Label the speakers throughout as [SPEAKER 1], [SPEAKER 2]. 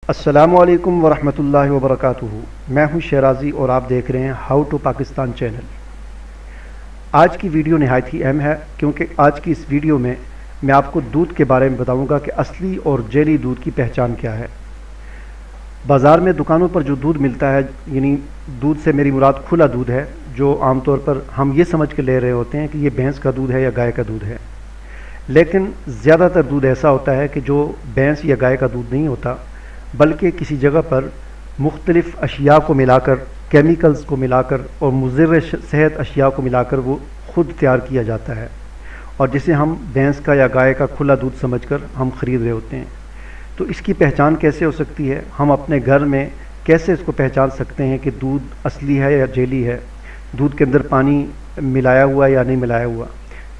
[SPEAKER 1] अस्सलामुअलैकुम वरहमतुल्लाहि वबरकातुहू। मैं हूं शेराज़ी और आप देख रहे हैं हाउ टू पाकिस्तान चैनल। आज की वीडियो नहायत ही अहम है क्योंकि आज की इस वीडियो में मैं आपको दूध के बारे में बताऊंगा कि असली और जेली दूध की पहचान क्या है। बाज़ार में दुकानों पर जो दूध मिलता है, यानी दूध से मेरी मुराद खुला दूध है, जो आमतौर पर हम ये समझ के ले रहे होते हैं कि ये भैंस का दूध है या गाय का दूध है, लेकिन ज़्यादातर दूध ऐसा होता है कि जो भैंस या गाय का दूध नहीं होता, बल्कि किसी जगह पर मुख्तलिफ़ अशिया को मिलाकर, केमिकल्स को मिलाकर और मुज़िर सेहत अशिया को मिलाकर वो ख़ुद तैयार किया जाता है और जिसे हम भैंस का या गाय का खुला दूध समझकर हम ख़रीद रहे होते हैं। तो इसकी पहचान कैसे हो सकती है? हम अपने घर में कैसे इसको पहचान सकते हैं कि दूध असली है या जेली है, दूध के अंदर पानी मिलाया हुआ या नहीं मिलाया हुआ,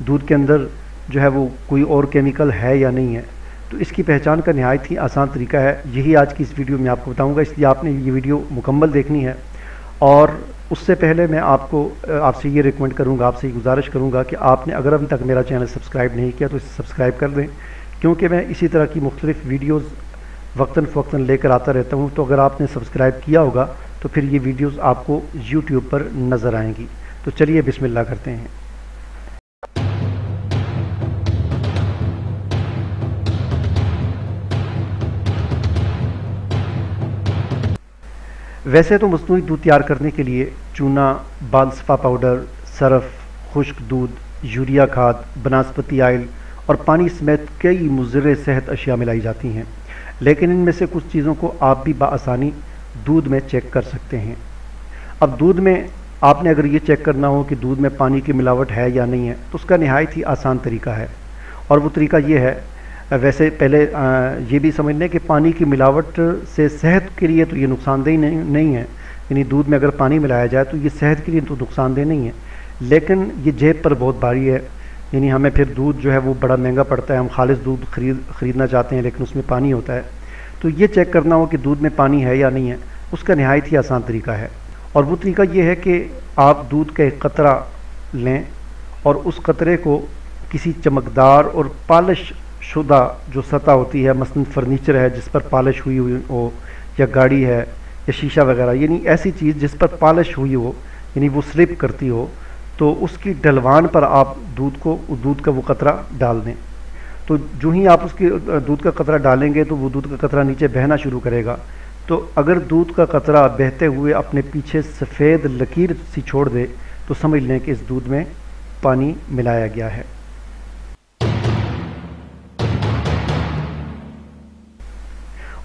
[SPEAKER 1] दूध के अंदर जो है वो कोई और केमिकल है या नहीं है। तो इसकी पहचान का नहायत ही आसान तरीका है, यही आज की इस वीडियो में आपको बताऊंगा, इसलिए आपने ये वीडियो मुकम्मल देखनी है। और उससे पहले मैं आपसे ये रिकमेंड करूंगा, आपसे ये गुजारिश करूंगा कि आपने अगर अभी तक मेरा चैनल सब्सक्राइब नहीं किया तो इसे सब्सक्राइब कर दें, क्योंकि मैं इसी तरह की मुख्तलिफ़ वीडियोज़ वक्तन फ़वक्तन लेकर आता रहता हूँ। तो अगर आपने सब्सक्राइब किया होगा तो फिर ये वीडियोज़ आपको यूट्यूब पर नज़र आएँगी। तो चलिए बिस्मिल्लाह करते हैं। वैसे तो मसनूई दूध तैयार करने के लिए चूना, बालसफा पाउडर, सरफ, खुश्क दूध, यूरिया खाद, बनस्पति आयल और पानी समेत कई मुज़िर सेहत अशिया मिलाई जाती हैं, लेकिन इनमें से कुछ चीज़ों को आप भी बआसानी दूध में चेक कर सकते हैं। अब दूध में आपने अगर ये चेक करना हो कि दूध में पानी की मिलावट है या नहीं है, तो उसका नहायत ही आसान तरीका है, और वो तरीका ये है। वैसे पहले ये भी समझ लें कि पानी की मिलावट से सेहत के लिए तो ये नुकसानदेह नहीं है, यानी दूध में अगर पानी मिलाया जाए तो ये सेहत के लिए तो नुकसानदेह नहीं है, लेकिन ये जेब पर बहुत भारी है। यानी हमें फिर दूध जो है वो बड़ा महंगा पड़ता है, हम खालिस दूध ख़रीदना चाहते हैं लेकिन उसमें पानी होता है। तो ये चेक करना हो कि दूध में पानी है या नहीं है, उसका नहायत ही आसान तरीका है, और वो तरीका ये है कि आप दूध का एक कतरा लें और उस कतरे को किसी चमकदार और पॉलिश शुदा जो सतह होती है, मसलन फर्नीचर है जिस पर पॉलिश हुई हो, या गाड़ी है या शीशा वगैरह, यानी ऐसी चीज़ जिस पर पॉलिश हुई हो, यानी वो स्लिप करती हो, तो उसकी डलवान पर आप दूध का वो कतरा डाल दें। तो जो ही आप उसके दूध का कतरा डालेंगे तो वो दूध का कतरा नीचे बहना शुरू करेगा। तो अगर दूध का कतरा बहते हुए अपने पीछे सफ़ेद लकीर सी छोड़ दे तो समझ लें कि इस दूध में पानी मिलाया गया है।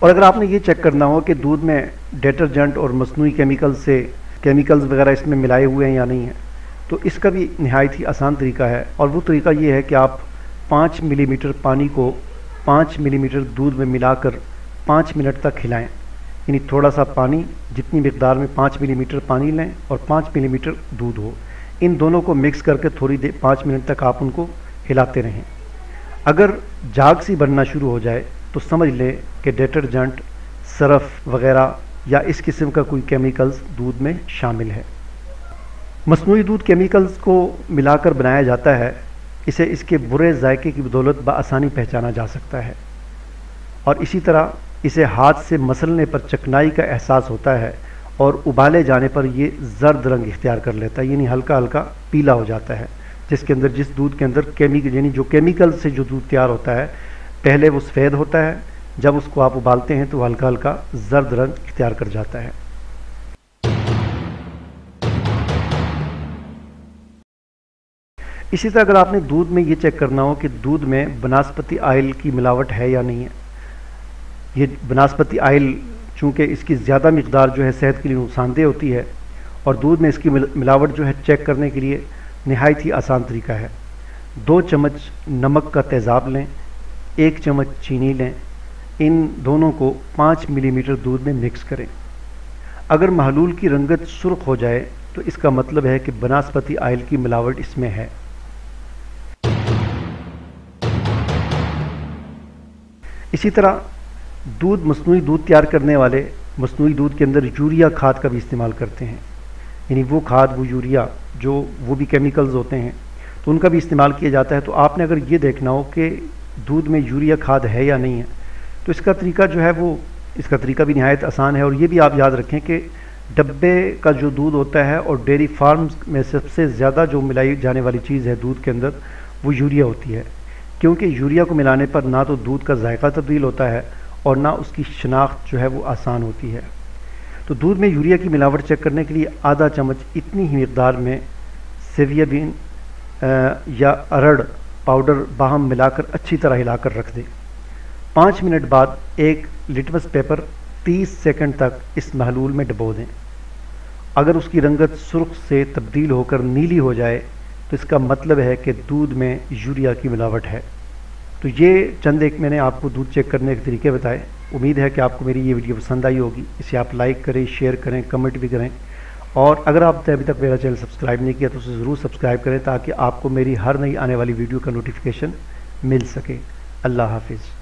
[SPEAKER 1] और अगर आपने ये चेक करना हो कि दूध में डिटर्जेंट और मसनूई केमिकल्स वगैरह इसमें मिलाए हुए हैं या नहीं है, तो इसका भी नहायत ही आसान तरीका है, और वो तरीका ये है कि आप 5 मिलीमीटर पानी को 5 मिलीमीटर दूध में मिलाकर 5 मिनट तक हिलाएं। यानी थोड़ा सा पानी, जितनी मकदार में 5 मिलीमीटर पानी लें और 5 मिलीमीटर दूध हो, इन दोनों को मिक्स करके थोड़ी देर 5 मिनट तक आप उनको हिलाते रहें। अगर झाग सी बनना शुरू हो जाए तो समझ लें कि डिटर्जेंट, सरफ वगैरह या इस किस्म का कोई केमिकल्स दूध में शामिल है। मसनूई दूध केमिकल्स को मिलाकर बनाया जाता है, इसे इसके बुरे जायके की बदौलत बआसानी पहचाना जा सकता है, और इसी तरह इसे हाथ से मसलने पर चकनाई का एहसास होता है और उबाले जाने पर ये जर्द रंग इख्तियार कर लेता है, यानी हल्का हल्का पीला हो जाता है, जिस दूध के अंदर केमिकल, यानी जो केमिकल से जो दूध तैयार होता है, पहले वो सफ़ेद होता है, जब उसको आप उबालते हैं तो हल्का हल्का जर्द रंग इख्तियार कर जाता है। इसी तरह अगर आपने दूध में ये चेक करना हो कि दूध में बनस्पति आयल की मिलावट है या नहीं है, ये बनस्पति आयल चूँकि इसकी ज़्यादा मकदार जो है सेहत के लिए नुकसानदेह होती है, और दूध में इसकी मिलावट जो है चेक करने के लिए नहायत ही आसान तरीका है। 2 चम्मच नमक का तेज़ाब लें, 1 चम्मच चीनी लें, इन दोनों को 5 मिलीमीटर दूध में मिक्स करें। अगर महलूल की रंगत सुर्ख हो जाए तो इसका मतलब है कि बनस्पति आयल की मिलावट इसमें है। इसी तरह मसनूई दूध तैयार करने वाले मसनूई दूध के अंदर यूरिया खाद का भी इस्तेमाल करते हैं, यानी वो खाद, वो यूरिया जो वो भी केमिकल्स होते हैं, तो उनका भी इस्तेमाल किया जाता है। तो आपने अगर ये देखना हो कि दूध में यूरिया खाद है या नहीं है, तो इसका तरीका जो है वो इसका तरीका भी नहायत आसान है। और ये भी आप याद रखें कि डब्बे का जो दूध होता है और डेयरी फार्म्स में सबसे ज़्यादा जो मिलाई जाने वाली चीज़ है दूध के अंदर वो यूरिया होती है, क्योंकि यूरिया को मिलाने पर ना तो दूध का जायका तब्दील होता है और ना उसकी शनाख्त जो है वो आसान होती है। तो दूध में यूरिया की मिलावट चेक करने के लिए आधा चम्मच इतनी ही मकदार में सेविया बीन या अरड़ पाउडर बाहम मिलाकर अच्छी तरह हिलाकर रख दें। 5 मिनट बाद एक लिटमस पेपर 30 सेकंड तक इस महलूल में डबो दें। अगर उसकी रंगत सुर्ख से तब्दील होकर नीली हो जाए तो इसका मतलब है कि दूध में यूरिया की मिलावट है। तो ये चंद एक मैंने आपको दूध चेक करने के तरीके बताए। उम्मीद है कि आपको मेरी ये वीडियो पसंद आई होगी। इसे आप लाइक करें, शेयर करें, कमेंट भी करें। और अगर आपने अभी तक मेरा चैनल सब्सक्राइब नहीं किया तो उसे ज़रूर सब्सक्राइब करें ताकि आपको मेरी हर नई आने वाली वीडियो का नोटिफिकेशन मिल सके। अल्लाह हाफिज़।